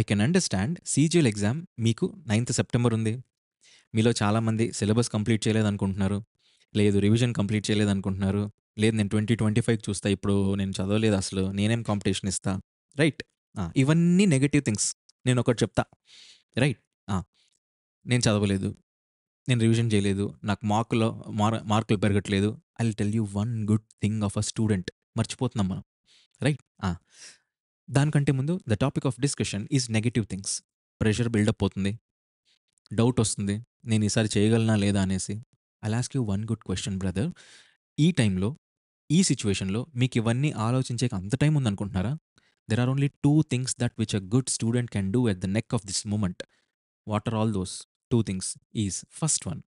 I can understand CGL exam మీకు ninth September ఉంది. మీలో చాలామంది సిలబస్ కంప్లీట్ చేయలేదనుకుంటున్నారు. లేదు రివిజన్ కంప్లీట్ చేయలేదనుకుంటున్నారు. లేదు నేను 2025కి చూస్తా. ఇప్పుడు నేను చదవలేదసలు. నేనేం కాంపిటీషన్ ఇస్తా. రైట్. ఇవన్నీ నెగెటివ్ థింగ్స్. నేనొకటి చెప్తా. రైట్. ఆ! నేను చదవలేదు. నేను రివిజన్ చేయలేదు. నాకు మార్కులు పెరగట్లేదు. I will tell you one good thing of a student. మర్చిపోతున్నాం మనం. రైట్. దానికంటే ముందు the topic of discussion is negative things. Pressure build up అవుతుంది. డౌట్ వస్తుంది. నేను ఈసారి చేయగలనా లేదా అనేసి. I'll ask you one good question brother. ఈ టైంలో, ఈ సిట్యుయేషన్‌లో మీకు ఇవన్నీ ఆలోచించేకి అంత టైం ఉందనుకుంటున్నారా? There are only 2 things that which a good student can do at the neck of this moment. What are all those 2 things is first one,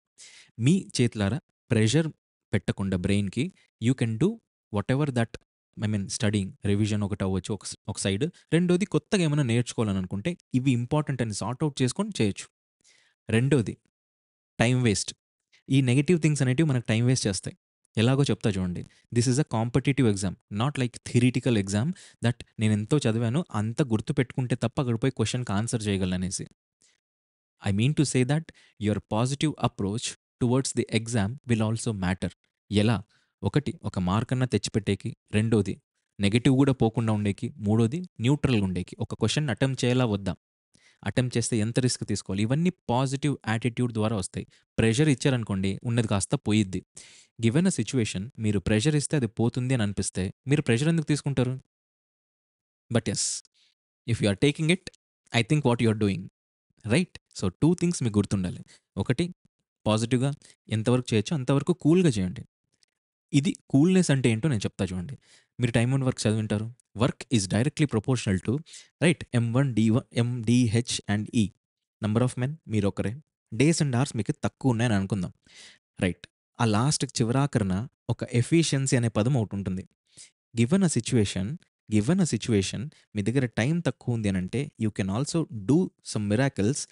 మీ చేతులారా ప్రెషర్ పెట్టకుండా బ్రెయిన్‌కి you can do whatever that I mean studying, revision ఒకటవ్వచ్చు ఒక side. రెండోది కొత్తగా ఏమైనా నేర్చుకోవాలని అనుకుంటే ఇవి ఇంపార్టెంట్ అని సార్ట్ ఔట్ చేసుకొని చేయొచ్చు. రెండోది టైమ్ వేస్ట్. ఈ నెగెటివ్ థింగ్స్ అనేటివి మనకు టైమ్ వేస్ట్ చేస్తాయి. ఎలాగో చెప్తా చూడండి. This is a competitive exam. Not like theoretical exam that నేనెంతో చదివాను అంత గుర్తుపెట్టుకుంటే తప్ప అక్కడ పోయి క్వెషన్‌కి ఆన్సర్ చేయగలననేసి. I mean to say that your positive approach towards the exam will also matter. ఎలా? ఒకటి ఒక మార్కన్నా తెచ్చిపెట్టేకి, రెండోది నెగెటివ్ గూడా పోకుండా ఉండేకి, మూడోది న్యూట్రల్‌గా ఉండేకి. ఒక క్వెషన్ అటెంప్ట్ చేయాలా వద్దా? అటెంప్ట్ చేస్తే ఎంత రిస్క్ తీసుకోవాలి? ఇవన్నీ పాజిటివ్ యాటిట్యూడ్ ద్వారా వస్తాయి. ప్రెషర్ ఇచ్చారనుకోండి ఉన్నది కాస్త పోయిద్ది. గివెన్ ఎ సిట్యుయేషన్ మీరు ప్రెషర్ ఇస్తే అది పోతుంది అని అనిపిస్తే మీరు ప్రెషర్ ఎందుకు తీసుకుంటారు? But yes, if you are taking it, I think what you are doing. Right? So 2 things మీకు గుర్తుండాలి. ఒకటి పాజిటివ్‌గా ఎంతవరకు చేయొచ్చో అంతవరకు కూల్‌గా చేయండి. ఇది కూల్‌నెస్ అంటే ఏంటో నేను చెప్తా చూడండి. మీరు టైమ్ అండ్ వర్క్ చదివుంటారు. Work is directly proportional to right MDH and ఈ నంబర్ ఆఫ్ మెన్ మీరొకరే. డేస్ అండ్ అవర్స్ మీకు తక్కువున్నాయని అనుకుందాం. రైట్. ఆ లాస్ట్‌కి చివరాఖరిన ఒక ఎఫిషియన్సీ అనే పదం ఒకటుంటుంది. Given a situation, given a situation మీ దగ్గర టైం తక్కువుంది అనంటే you can also do some miracles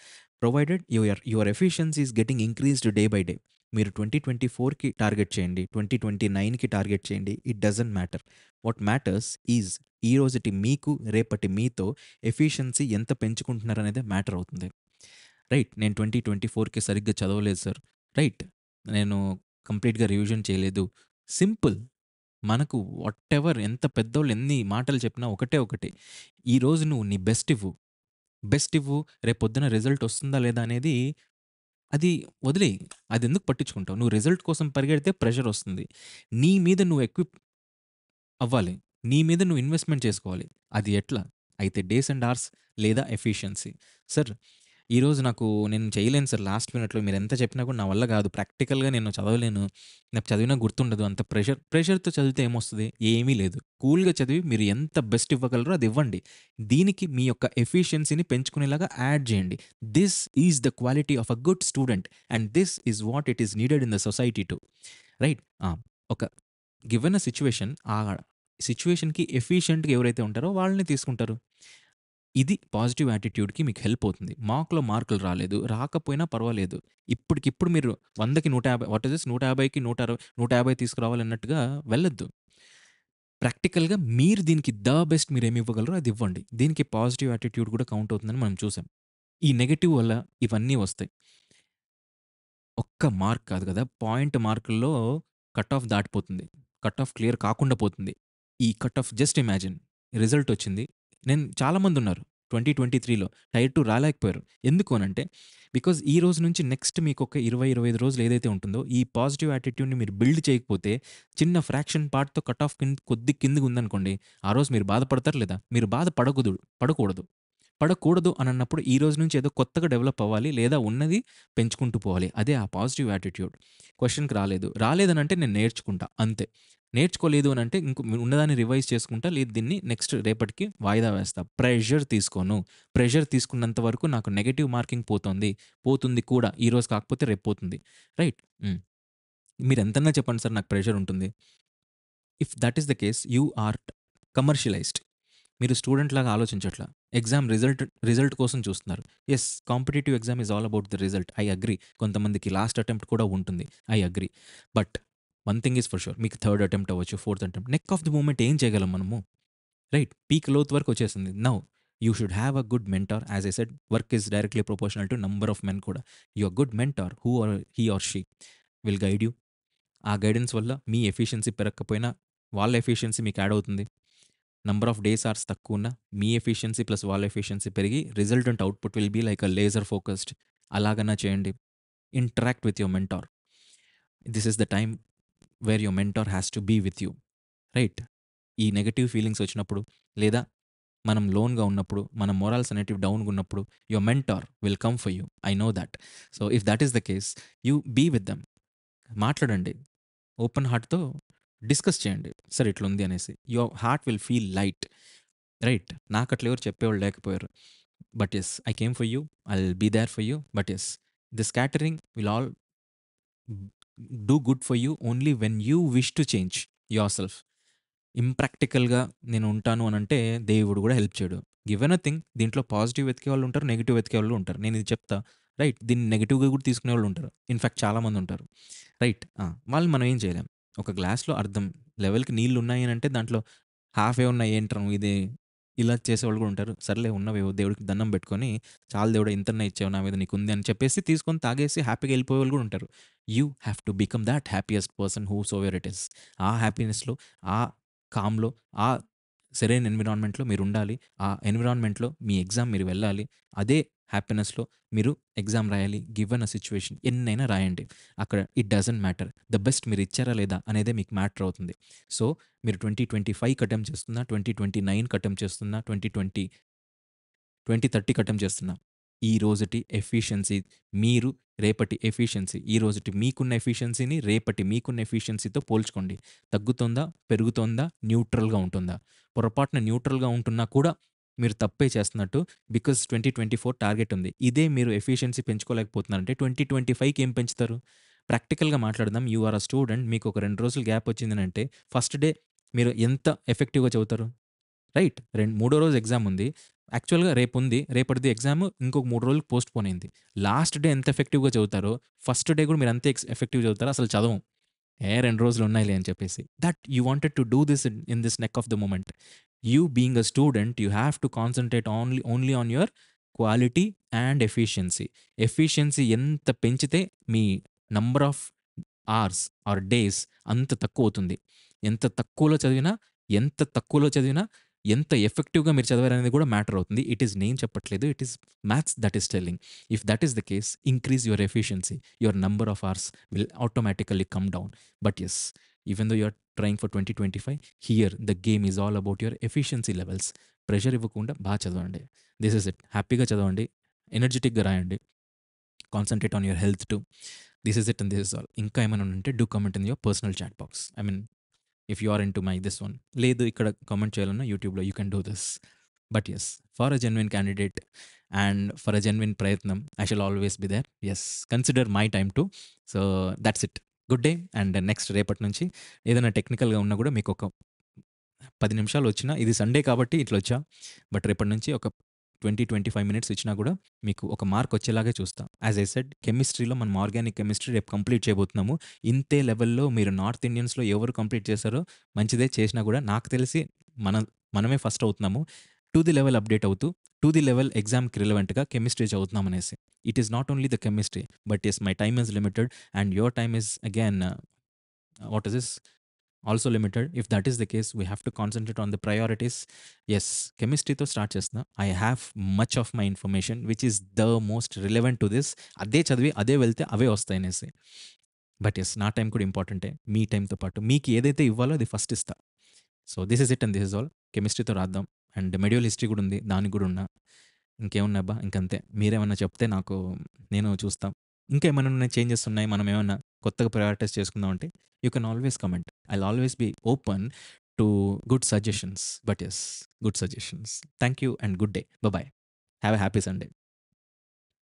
provided your efficiency is getting increased day by day. మీరు 2024కి టార్గెట్ చేయండి. 2029కి టార్గెట్ చేయండి. It doesn't matter. What matters is ఈ రోజుటి మీకు, రేపటి మీతో ఎఫిషియన్సీ ఎంత పెంచుకుంటున్నారనేదే మ్యాటర్ అవుతుంది. రైట్. నేను 2024కి సరిగ్గా చదవలేదు సార్. రైట్. నేను కంప్లీట్‌గా రివిజన్ చేయలేదు. సింపుల్. మనకు వాటెవర్ ఎంత పెద్దోళ్ళు ఎన్ని మాటలు చెప్పినా ఒకటే ఒకటి. ఈరోజు నువ్వు నీ బెస్ట్ ఇవ్వు. బెస్ట్ ఇవ్వు. రేపొద్దున రిజల్ట్ వస్తుందా లేదా అనేది అది వదిలేయి. అదెందుకు పట్టించుకుంటావు? నువ్వు రిజల్ట్ కోసం పరిగెడితే ప్రెషరొస్తుంది. నీ మీద నువ్వు ఎక్విప్ అవ్వాలి. నీ మీద నువ్వు ఇన్వెస్ట్‌మెంట్ చేసుకోవాలి. అది ఎట్లా? అయితే డేస్ అండ్ అవర్స్ లేదా ఎఫిషియన్సీ. సార్ ఈరోజు నేను చేయలేను సార్ లాస్ట్ మినిట్‌లో మీరెంత చెప్పినా కూడా నా వల్ల కాదు. ప్రాక్టికల్‌గా నేను చదవలేను. నాకు చదివినా గుర్తుండదు. అంత ప్రెషర్‌తో చదివితే ఏమొస్తది? ఏమీ లేదు. కూల్‌గా చదివి మీరు ఎంత బెస్ట్ ఇవ్వగలరో అది ఇవ్వండి. దీనికి మీ యొక్క ఎఫిషియన్సీని పెంచుకునేలాగా యాడ్ చేయండి. This is the quality of a good student and this is what it is needed in the society to. Right. ఒక గివెన్ ఎ సిట్యుయేషన్, ఆ సిట్యుయేషన్‌కి ఎఫిషియంట్‌గా ఎవరైతే ఉంటారో వాళ్ళని తీసుకుంటారు. ఇది పాజిటివ్ యాటిట్యూడ్‌కి మీకు హెల్ప్ అవుతుంది. మాక్‌లో మార్కులు రాలేదు, రాకపోయినా పర్వాలేదు. ఇప్పటికిప్పుడు మీరు 100కి 150 వాట్ ఈస్ దిస్ 150కి 150 తీసుకురావాలన్నట్టుగా వెళ్ళొద్దు. ప్రాక్టికల్‌గా మీరు దీనికి బెస్ట్ మీరేమి ఇవ్వగలరో అది ఇవ్వండి. దీనికి పాజిటివ్ యాటిట్యూడ్ కూడా కౌంట్ అవుతుందని మనం చూసాం. ఈ నెగెటివ్ వల్ల ఇవన్నీ వస్తాయి. ఒక్క మార్క్ కాదు కదా! పాయింట్ మార్కుల్లో కట్ ఆఫ్ దాటిపోతుంది. కట్ ఆఫ్ క్లియర్ కాకుండా పోతుంది. ఈ cut off just imagine result వచ్చింది. నేను చాలామందున్నారు 2023లో టైర్ 2 రాలేకపోయారు. ఎందుకు అనంటే బికాజ్ ఈ రోజు నుంచి నెక్స్ట్ మీకొక 20, 25 రోజులు ఏదైతే ఉంటుందో ఈ పాజిటివ్ యాటిట్యూడ్‌ని మీరు బిల్డ్ చేయకపోతే చిన్న ఫ్రాక్షన్ పార్ట్‌తో కట్ ఆఫ్ కిందగుందనుకోండి, ఆ రోజు మీరు బాధపడతారా లేదా? మీరు పడకూడదు. పడకూడదు అనన్నప్పుడు ఈ రోజు నుంచి ఏదో కొత్తగా డెవలప్ అవ్వాలి. లేదా ఉన్నది పెంచుకుంటూ పోవాలి. అదే ఆ పాజిటివ్ యాటిట్యూడ్. క్వెషన్‌కి రాలేదు. రాలేదనంటే నేను నేర్చుకుంటా అంతే. నేర్చుకోలేదు అనంటే ఉన్నదాన్ని రివైజ్ చేసుకుంటా. లేదు దీన్ని నెక్స్ట్ రేపటికి వాయిదా వేస్తా. ప్రెషర్ తీసుకోను. ప్రెషర్ తీసుకున్నంత వరకు నాకు నెగెటివ్ మార్కింగ్ పోతోంది. పోతుంది కూడా. ఈరోజు కాకపోతే రేపు పోతుంది. రైట్. మీరెంతన్నా చెప్పండి సార్ నాకు ప్రెషర్ ఉంటుంది. If that is the case you are commercialized. మీరు స్టూడెంట్‌లాగా ఆలోచించట్ల. ఎగ్జామ్ రిజల్ట్ కోసం చూస్తున్నారు. Yes, competitive exam is all about the result. I agree. కొంతమందికి లాస్ట్ అటెంప్ట్ కూడా ఉంటుంది. I agree. But one thing is for sure. మీకు థర్డ్ అటెంప్ట్ అవ్వచ్చు, fourth attempt. Neck of the moment ఏం చేయగలం మనము? రైట్. పీక్ లోతు వరకు వచ్చేసింది. Now you should have a good mentor. As I said work is directly proportional to number of men కూడా. Your good mentor who are he or she will guide you. ఆ guidance వల్ల మీ efficiency పెరగకపోయినా వాళ్ళ efficiency మీకు add అవుతుంది. Number of days hours తక్కువ ఉన్న మీ ఎఫిషియన్సీ ప్లస్ వాళ్ళ ఎఫిషియన్సీ పెరిగి resultant output will be like a laser focused. అలాగన్నా చేయండి. Interact with your mentor. This is the time where your mentor has to be with you. Right? ఈ negative feelings వచ్చినప్పుడు, లేదా మనం లోన్‌గా ఉన్నప్పుడు, మన మొరాల్స్ అనేటివి డౌన్‌గా ఉన్నప్పుడు, your mentor will come for you. I know that. So, if that is the case, you be with them. మాట్లాడండి. ఓపెన్ హార్ట్‌తో డిస్కస్ చేయండి. సరే ఇట్లుంది అనేసి. Your heart will feel light. Right? నాకట్లా ఎవరు చెప్పేవాళ్ళు లేకపోయారు. But yes, I came for you. I will be there for you. But yes, the scattering will all do good for you only when you wish to change yourself. ఇంప్రాక్టికల్‌గా నేను ఉంటాను అనంటే దేవుడు గూడా help చేయడు. గివెన్ ఎ థింగ్, దీంట్లో positive వెతికేవాళ్ళు ఉంటారు, negative వెతికేవాళ్ళు ఉంటారు. నేనిది చెప్తా. రైట్? దీన్ని నెగెటివ్‌గా కూడా తీసుకునేవాళ్ళు ఉంటారు. ఇన్‌ఫాక్ట్ చాలామంది ఉంటారు. రైట్? వాళ్ళని మనం ఏం చేయలేం. ఒక గ్లాస్‌లో అర్ధం లెవెల్‌కి నీళ్లున్నాయి అనంటే దాంట్లో హాఫే ఉన్నాయి ఏంట్రా నువ్వు ఇది ఇలా చేసేవాళ్ళు కూడా ఉంటారు. సర్లే ఉన్నవేవో దేవుడికి దండం పెట్టుకొని, చాలు దేవుడా ఇంతన్నా ఇచ్చావు నా మీద నీకుంది అని చెప్పేసి తీసుకొని తాగేసి హ్యాపీగా వెళ్ళిపోయేవాళ్ళు కూడా ఉంటారు. You have to become that happiest person whosoever it is. ఆ హ్యాపీనెస్‌లో, ఆ కామ్‌లో, ఆ సెరైన్ ఎన్విరాన్మెంట్‌లో మీరుండాలి. ఆ ఎన్విరాన్మెంట్‌లో మీ ఎగ్జామ్ మీరు వెళ్ళాలి. అదే హ్యాపీనెస్‌లో మీరు ఎగ్జామ్ రాయాలి. గివెన్ అ సిట్యుయేషన్ ఎన్నైనా రాయండి. అక్కడ it doesn't matter. The best మీరు ఇచ్చారా లేదా అనేదే మీకు మ్యాటర్ అవుతుంది. సో, మీరు 2025కి అటెంప్ట్ చేస్తున్నా, 2029కి అటెంప్ట్ చేస్తున్నా, 2030కి అటెంప్ట్ చేస్తున్నా. ఈ రోజుటి ఎఫిషియన్సీ మీరు రేపటి ఎఫిషియన్సీ, ఈ రోజుటి మీకున్న ఎఫిషియన్సీని రేపటి మీకున్న ఎఫిషియన్సీతో పోల్చుకోండి. తగ్గుతోందా? పెరుగుతోందా? న్యూట్రల్‌గా ఉంటుందా? పొరపాటున న్యూట్రల్‌గా ఉంటున్నా కూడా మీరు తప్పే చేస్తున్నట్టు. బికాజ్ 2024 టార్గెట్ ఉంది. ఇదే మీరు ఎఫిషియన్సీ పెంచుకోలేకపోతున్నారంటే 2025కి ఏం పెంచుతారు? ప్రాక్టికల్‌గా మాట్లాడదాం. You are a student. మీకు ఒక 2 రోజులు గ్యాప్ వచ్చిందనంటే ఫస్ట్ డే మీరు ఎంత ఎఫెక్టివ్‌గా చదువుతారు? రైట్. మూడో రోజు ఎగ్జామ్ ఉంది. యాక్చువల్‌గా రేపుంది. రేపటిది ఎగ్జామ్ ఇంకొక 3 రోజులకి పోస్ట్‌పోన్ అయింది. లాస్ట్ డే ఎంత ఎఫెక్టివ్‌గా చదువుతారో, ఫస్ట్ డే కూడా మీరు అంతే ఎఫెక్టివ్‌గా చదువుతారా? అసలు చదవం. 2 రోజులు ఉన్నాయిలే అని చెప్పేసి. That you wanted to do this in this neck of the moment. You being a student you have to concentrate only on your quality and efficiency. Efficiency ఎంత పెంచితే మీ number of hours or days అంత తక్కువవుతుంది. ఎంత తక్కువలో చదివినా, ఎంత తక్కువలో చదివినా, ఎంత ఎఫెక్టివ్‌గా మీరు చదివారనేది కూడా మ్యాటర్ అవుతుంది. ఇట్ ఈస్ నేను చెప్పట్లేదు. It is maths that is telling. If that is the case, increase your efficiency. Your number of hours will automatically come down. But yes, even though you are trying for 2025, here the game is all about your efficiency levels. Pressure ఇవ్వకుండా చదవండి. This is it. హ్యాపీగా చదవండి. ఎనర్జిటిక్‌గా రాయండి. Concentrate on your health too. This is it and this is all. ఇంకా ఏమైనా ఉంటే do comment in your personal chat box. I mean if you are into my this one. లేదు ఇక్కడ comment చేయాలన్నా యూట్యూబ్‌లో you can do this. But yes, for a genuine candidate and for a genuine ప్రయత్నం I shall always be there. Yes, consider my time too. So, that's it. Good day. And next రేపటి నుంచి ఏదైనా టెక్నికల్‌గా ఉన్నా కూడా మీకు ఒక 10 నిమిషాలు వచ్చినా, ఇది సండే కాబట్టి ఇట్లొచ్చా. బట్ రేపటి నుంచి ఒక 20, 25 మినిట్స్ ఇచ్చినా కూడా మీకు ఒక మార్క్ వచ్చేలాగే చూస్తా. యాజ్ ఐ సెడ్ కెమిస్ట్రీలో మనం ఆర్గానిక్ కెమిస్ట్రీ రేపు కంప్లీట్ చేయబోతున్నాము. ఇంతే లెవెల్‌లో మీరు నార్త్ ఇండియన్స్‌లో ఎవరు కంప్లీట్ చేశారో మంచిదే. చేసినా కూడా నాకు తెలిసి మన మనమే ఫస్ట్ అవుతున్నాము. టు ది లెవెల్ అప్డేట్ అవుతూ, టు ది లెవెల్ ఎగ్జామ్‌కి రిలవెంట్‌గా కెమిస్ట్రీ చదువుతున్నామనేసి. It is not only the chemistry, but yes my time is limited and your time is again what is this? Also limited. If that is the case we have to concentrate on the priorities. Yes, కెమిస్ట్రీతో start చేస్తున్నా. I have much of my information which is the most relevant to this. అదే చదివి అదే వెళ్తే అవే వస్తాయనేసి. But yes, నా time కూడా ఇంపార్టెంటే. మీ టైంతో పాటు మీకు ఏదైతే ఇవ్వాలో అది ఫస్ట్ ఇస్తా. So, this is it and this is all. కెమిస్ట్రీతో రాద్దాం. అండ్ మెడివల్ హిస్టరీ కూడా ఉంది. దానికి కూడా ఉన్నా. ఇంకేమున్నాయబ్బా! ఇంకంతే. మీరేమన్నా చెప్తే నాకు నేను చూస్తా. ఇంకేమైనా ఉన్నాయి చేంజెస్ ఉన్నాయి. మనం ఏమన్నా కొత్తగా ప్రయారిటైజ్ చేసుకుందాం అంటే you can always comment. I'll always be open to good suggestions. But yes, good suggestions. Thank you and good day. By. Have a happy Sunday.